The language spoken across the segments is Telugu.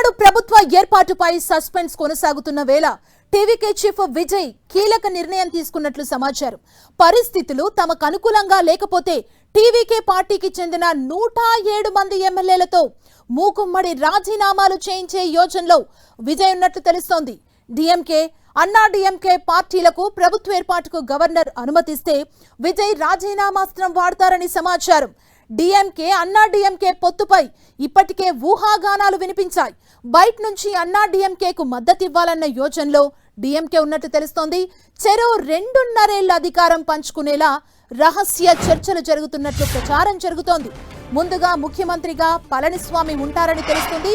తమిళనాడు ప్రభుత్వ ఏర్పాటుపై సస్పెన్స్ కొనసాగుతున్న వేళ టీవీకే చీఫ్ విజయ్ కీలక నిర్ణయం తీసుకున్నట్లు సమాచారం. పరిస్థితులు తమకు అనుకూలంగా లేకపోతే టీవీకే పార్టీకి చెందిన 107 మంది ఎమ్మెల్యేలతో మూకుమ్మడి రాజీనామాలు చేయించే యోచనలో విజయ్ ఉన్నట్లు తెలుస్తోంది. డీఎంకే, అన్నా డీఎంకే పార్టీలకు ప్రభుత్వ ఏర్పాటుకు గవర్నర్ అనుమతిస్తే విజయ్ రాజీనామాస్త్రం వాడతారని సమాచారం. డీఎంకే, అన్నా డీఎంకే పొత్తుపై ఇప్పటికే ఊహాగానాలు వినిపించాయి. బయట నుంచి అన్నా డీఎంకేకు మద్దతివ్వాలన్న యోచనలో డీఎంకే ఉన్నట్లు తెలుస్తోంది. చెరో 2.5 ఏళ్ల అధికారం పంచుకునేలా రహస్య చర్చలు జరుగుతున్నట్లు ప్రచారం జరుగుతోంది. ముందుగా ముఖ్యమంత్రిగా పళనిస్వామి ఉంటారని తెలుస్తుంది.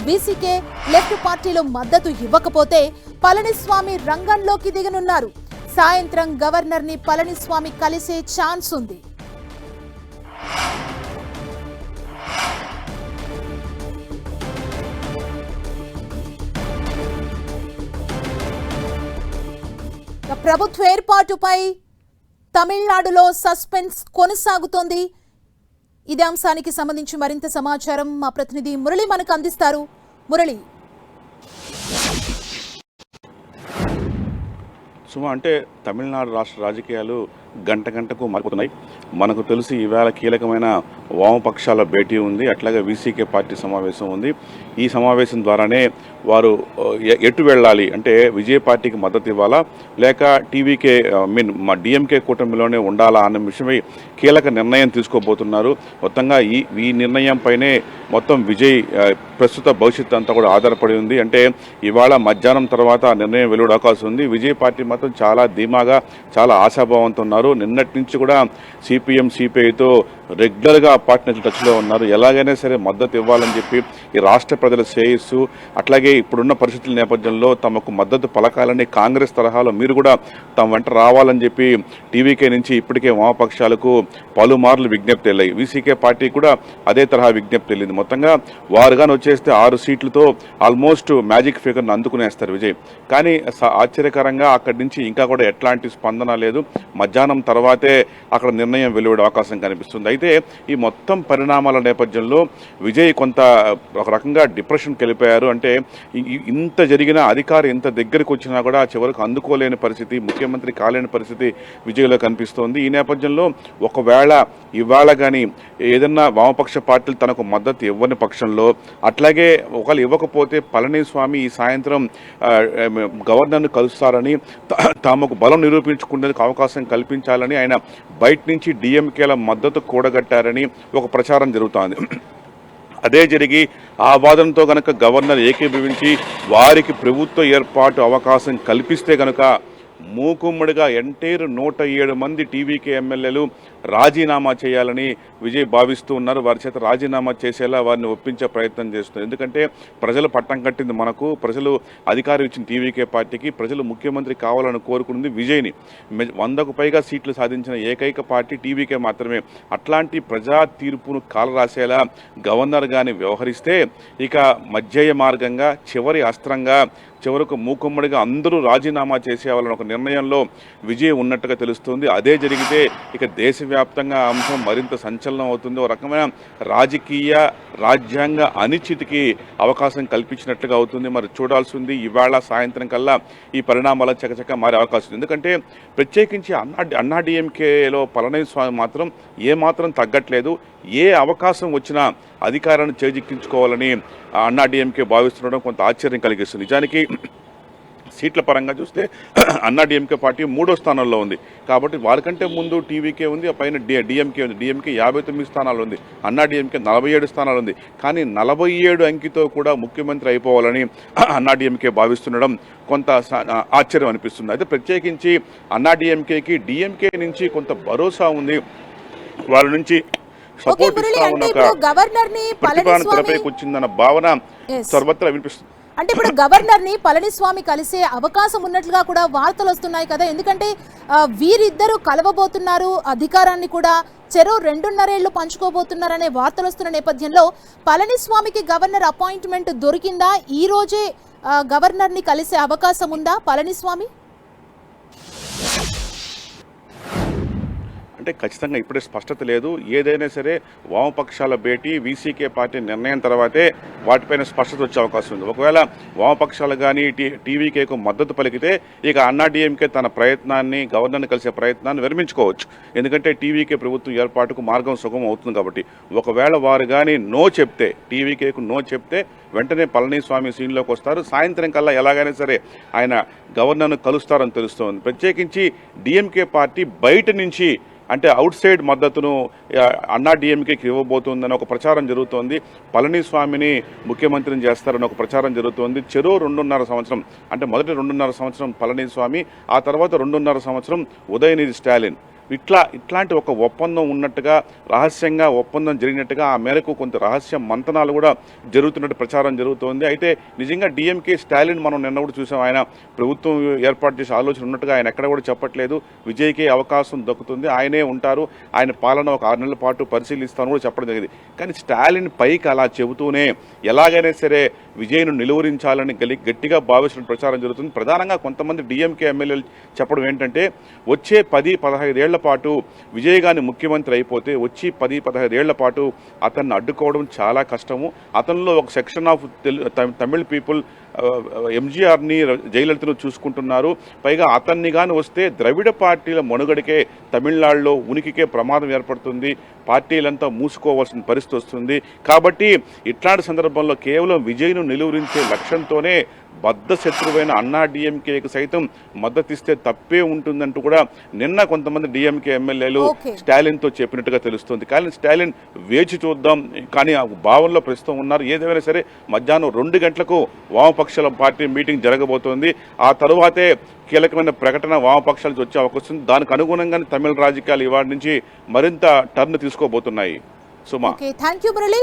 వీసీకే, లెఫ్ట్ పార్టీలు మద్దతు ఇవ్వకపోతే పళనిస్వామి రంగంలోకి దిగనున్నారు. సాయంత్రం గవర్నర్ ని పళనిస్వామి కలిసే ఛాన్స్ ఉంది. ప్రభుత్వ ఏర్పాటుపై తమిళనాడులో సస్పెన్స్ కొనసాగుతోంది. ఇదే అంశానికి సంబంధించి మరింత సమాచారం మా ప్రతినిధి మురళి మనకు అందిస్తారు. మురళి, అంటే తమిళనాడు రాష్ట్ర రాజకీయాలు గంట గంటకు మారిపోతున్నాయి. మనకు తెలిసి ఈవేళ కీలకమైన వామపక్షాల భేటీ ఉంది, అట్లాగే వీసీకే పార్టీ సమావేశం ఉంది. ఈ సమావేశం ద్వారానే వారు ఎటు వెళ్ళాలి అంటే విజయ్ పార్టీకి మద్దతు ఇవ్వాలా లేక టీవీకే మా డిఎంకే కూటమిలోనే ఉండాలా అన్న విషయమై కీలక నిర్ణయం తీసుకోబోతున్నారు. మొత్తంగా ఈ నిర్ణయంపైనే మొత్తం విజయ్ ప్రస్తుత భవిష్యత్తు అంతా కూడా ఆధారపడి ఉంది. అంటే ఇవాళ మధ్యాహ్నం తర్వాత నిర్ణయం వెలువడే అవకాశం ఉంది. విజయ్ పార్టీ మాత్రం చాలా ధీమాగా, చాలా ఆశాభావంతో ఉన్నారు. నిన్నటి నుంచి కూడా సిపిఎం, సిపిఐతో రెగ్యులర్గా పార్టీ టచ్లో ఉన్నారు. ఎలాగైనా సరే మద్దతు ఇవ్వాలని చెప్పి ఈ రాష్ట్ర ప్రజల శ్రేయస్సు, అట్లాగే ఇప్పుడున్న పరిస్థితుల నేపథ్యంలో తమకు మద్దతు పలకాలని కాంగ్రెస్ తరహాలో మీరు కూడా తమ వెంట రావాలని చెప్పి టీవీకే నుంచి ఇప్పటికే వామపక్షాలకు పలుమార్లు విజ్ఞప్తి వెళ్ళాయి. వీసీకే పార్టీ కూడా అదే తరహా విజ్ఞప్తి వెళ్ళింది. మొత్తంగా వారుగాని వచ్చేస్తే 6 సీట్లతో ఆల్మోస్ట్ మ్యాజిక్ ఫిగర్ను అందుకునేస్తారు విజయ్. కానీ ఆశ్చర్యకరంగా అక్కడి నుంచి ఇంకా కూడా ఎట్లాంటి స్పందన లేదు. మధ్యాహ్నం తర్వాతే అక్కడ నిర్ణయం వెలువడే అవకాశం కనిపిస్తుంది. అయితే ఈ మొత్తం పరిణామాల నేపథ్యంలో విజయ్ కొంత ఒక రకంగా డిప్రెషన్కి వెళ్ళిపోయారు. అంటే ఇంత జరిగినా, అధికారి ఇంత దగ్గరికి వచ్చినా కూడా చివరికి అందుకోలేని పరిస్థితి, ముఖ్యమంత్రి కాలేని పరిస్థితి విజయ్లో కనిపిస్తోంది. ఈ నేపథ్యంలో ఒకవేళ ఇవాళ కానీ ఏదన్నా వామపక్ష పార్టీలు తనకు మద్దతు ఇవ్వని పక్షంలో, అట్లాగే ఒకవేళ ఇవ్వకపోతే పళనిస్వామి ఈ సాయంత్రం గవర్నర్ను కలుస్తారని, తామకు బలం నిరూపించుకునేందుకు అవకాశం కల్పించాలని ఆయన బయట నుంచి డిఎంకేల మద్దతు కూడగట్టారని ఒక ప్రచారం జరుగుతోంది. అదే జరిగి ఆ వాదనతో కనుక గవర్నర్ ఏకీభవించి వారికి ప్రభుత్వ ఏర్పాటు అవకాశం కల్పిస్తే కనుక మూకుమ్మడిగా ఎంటైర్ 107 మంది టీవీకే ఎమ్మెల్యేలు రాజీనామా చేయాలని విజయ్ భావిస్తూ ఉన్నారు. వారి చేత రాజీనామా చేసేలా వారిని ఒప్పించే ప్రయత్నం చేస్తున్నారు. ఎందుకంటే ప్రజలు పట్టం కట్టింది మనకు, ప్రజలు అధికారం ఇచ్చిన టీవీకే పార్టీకి, ప్రజలు ముఖ్యమంత్రి కావాలని కోరుకున్నది విజయ్ని. 100కు పైగా సీట్లు సాధించిన ఏకైక పార్టీ టీవీకే మాత్రమే. అట్లాంటి ప్రజా తీర్పును కాలరాసేలా గవర్నర్ గాని వ్యవహరిస్తే ఇక మధ్య మార్గంగా చివరి అస్త్రంగా చివరకు మూకుమ్మడిగా అందరూ రాజీనామా చేసేవాళ్ళని ఒక నిర్ణయంలో విజయ్ ఉన్నట్టుగా తెలుస్తుంది. అదే జరిగితే ఇక దేశవ్యాప్తంగా అంశం మరింత సంచలనం అవుతుంది. ఒక రకమైన రాజకీయ, రాజ్యాంగ అనిశ్చితికి అవకాశం కల్పించినట్లుగా అవుతుంది. మరి చూడాల్సింది ఇవాళ సాయంత్రం కల్లా ఈ పరిణామాల చకచక మారే అవకాశం ఉంది. ఎందుకంటే ప్రత్యేకించి అన్నా డిఎంకేలో పళనిస్వామి మాత్రం ఏమాత్రం తగ్గట్లేదు. ఏ అవకాశం వచ్చినా అధికారాన్ని చేజిక్కించుకోవాలని అన్నా డిఎంకే భావిస్తుండడం కొంత ఆశ్చర్యం కలిగిస్తుంది. నిజానికి సీట్ల పరంగా చూస్తే అన్నా డిఎంకే పార్టీ 3వ స్థానంలో ఉంది. కాబట్టి వారికంటే ముందు టీవీకే ఉంది, ఆ పైన డిఎంకే ఉంది. డిఎంకే 59 స్థానాలు ఉంది, అన్నా డిఎంకే 47 స్థానాలు ఉంది. కానీ 47 అంకితో కూడా ముఖ్యమంత్రి అయిపోవాలని అన్నా డిఎంకే భావిస్తుండడం కొంత ఆశ్చర్యం అనిపిస్తుంది. అయితే ప్రత్యేకించి అన్నా డిఎంకేకి డిఎంకే నుంచి కొంత భరోసా ఉంది. వాళ్ళ నుంచి సపోర్ట్ ఇస్తా ఉన్న తెరపైకి వచ్చిందన్న భావన సర్వత్రా వినిపిస్తుంది. అంటే ఇప్పుడు గవర్నర్ ని పళనిస్వామి కలిసే అవకాశం ఉన్నట్లుగా కూడా వార్తలు వస్తున్నాయి కదా. ఎందుకంటే వీరిద్దరూ కలవబోతున్నారు, అధికారాన్ని కూడా చెరో 2.5 ఏళ్లు పంచుకోబోతున్నారనే వార్తలు వస్తున్న నేపథ్యంలో పళనిస్వామికి గవర్నర్ అపాయింట్మెంట్ దొరికిందా? ఈ రోజే గవర్నర్ ని కలిసే అవకాశం ఉందా పళనిస్వామి? అంటే ఖచ్చితంగా ఇప్పుడే స్పష్టత లేదు. ఏదైనా సరే వామపక్షాల భేటీ వీసీకే పార్టీ నిర్ణయం తర్వాతే వాటిపైన స్పష్టత వచ్చే అవకాశం ఉంది. ఒకవేళ వామపక్షాలు కానీ టీవీకేకు మద్దతు పలికితే ఇక అన్నాడీఎంకే తన ప్రయత్నాన్ని గవర్నర్ని కలిసే ప్రయత్నాన్ని విరమించుకోవచ్చు. ఎందుకంటే టీవీకే ప్రభుత్వం ఏర్పాటుకు మార్గం సుగమం అవుతుంది కాబట్టి. ఒకవేళ వారు కానీ నో చెప్తే, టీవీకేకు నో చెప్తే వెంటనే పళనిస్వామి సీన్లోకి వస్తారు. సాయంత్రం కల్లా ఎలాగైనా సరే ఆయన గవర్నర్ను కలుస్తారని తెలుస్తోంది. ప్రత్యేకించి డిఎంకే పార్టీ బయట నుంచి అంటే అవుట్ సైడ్ మద్దతును అన్నా డిఎంకేకి ఇవ్వబోతుందని ఒక ప్రచారం జరుగుతోంది. పళనిస్వామిని ముఖ్యమంత్రిని చేస్తారని ఒక ప్రచారం జరుగుతోంది. చెరో 2.5 సంవత్సరం అంటే మొదటి 2.5 సంవత్సరం పళనిస్వామి, ఆ తర్వాత 2.5 సంవత్సరం ఉదయనిధి స్టాలిన్. ఇట్లాంటి ఒక ఒప్పందం ఉన్నట్టుగా, రహస్యంగా ఒప్పందం జరిగినట్టుగా, ఆ మేరకు కొంత రహస్య మంతనాలు కూడా జరుగుతున్నట్టు ప్రచారం జరుగుతోంది. అయితే నిజంగా డిఎంకే స్టాలిన్ మనం నిన్న కూడా చూసాం, ఆయన ప్రభుత్వం ఏర్పాటు చేసే ఆలోచన ఉన్నట్టుగా ఆయన ఎక్కడ కూడా చెప్పట్లేదు. విజయ్కే అవకాశం దక్కుతుంది, ఆయనే ఉంటారు, ఆయన పాలన ఒక 6 నెలల పాటు పరిశీలిస్తాను కూడా చెప్పడం జరిగింది. కానీ స్టాలిన్ పైకి అలా చెబుతూనే ఎలాగైనా సరే విజయ్ను నిలువరించాలని గట్టిగా భావిస్తున్న ప్రచారం జరుగుతుంది. ప్రధానంగా కొంతమంది డిఎంకే ఎమ్మెల్యేలు చెప్పడం ఏంటంటే వచ్చే 10-15 ఏళ్ల పాటు విజయ్ గాని ముఖ్యమంత్రి అయిపోతే వచ్చి 10-15 ఏళ్ల పాటు అతన్ని అడ్డుకోవడం చాలా కష్టము. అతనిలో ఒక సెక్షన్ ఆఫ్ తమిళ్ పీపుల్ ఎంజీఆర్ని జయలలితను చూసుకుంటున్నారు. పైగా అతన్ని కానీ వస్తే ద్రవిడ పార్టీల మనుగడకే, తమిళనాడులో ఉనికికే ప్రమాదం ఏర్పడుతుంది, పార్టీలంతా మూసుకోవాల్సిన పరిస్థితి వస్తుంది. కాబట్టి ఇట్లాంటి సందర్భంలో కేవలం విజయ్ను నిలువరించే లక్ష్యంతోనే బద్ధ శత్రువైన అన్నా డిఎంకేకి సైతం మద్దతిస్తే తప్పే ఉంటుందంటూ కూడా నిన్న కొంతమంది డిఎంకే ఎమ్మెల్యేలు స్టాలిన్తో చెప్పినట్టుగా తెలుస్తుంది. కానీ స్టాలిన్ వేచి చూద్దాం కానీ ఆ భావనలో ప్రస్తుతం ఉన్నారు. ఏదేమైనా సరే మధ్యాహ్నం 2 గంటలకు వామపక్షాల పార్టీ మీటింగ్ జరగబోతోంది. ఆ తరువాతే కీలకమైన ప్రకటన వామపక్షాల నుంచి వచ్చే అవకాశం ఉంది. దానికి అనుగుణంగానే తమిళ రాజకీయాలు ఇవాటి నుంచి మరింత టర్న్ తీసుకోబోతున్నాయి. సుమా, థ్యాంక్ యూ మురళి.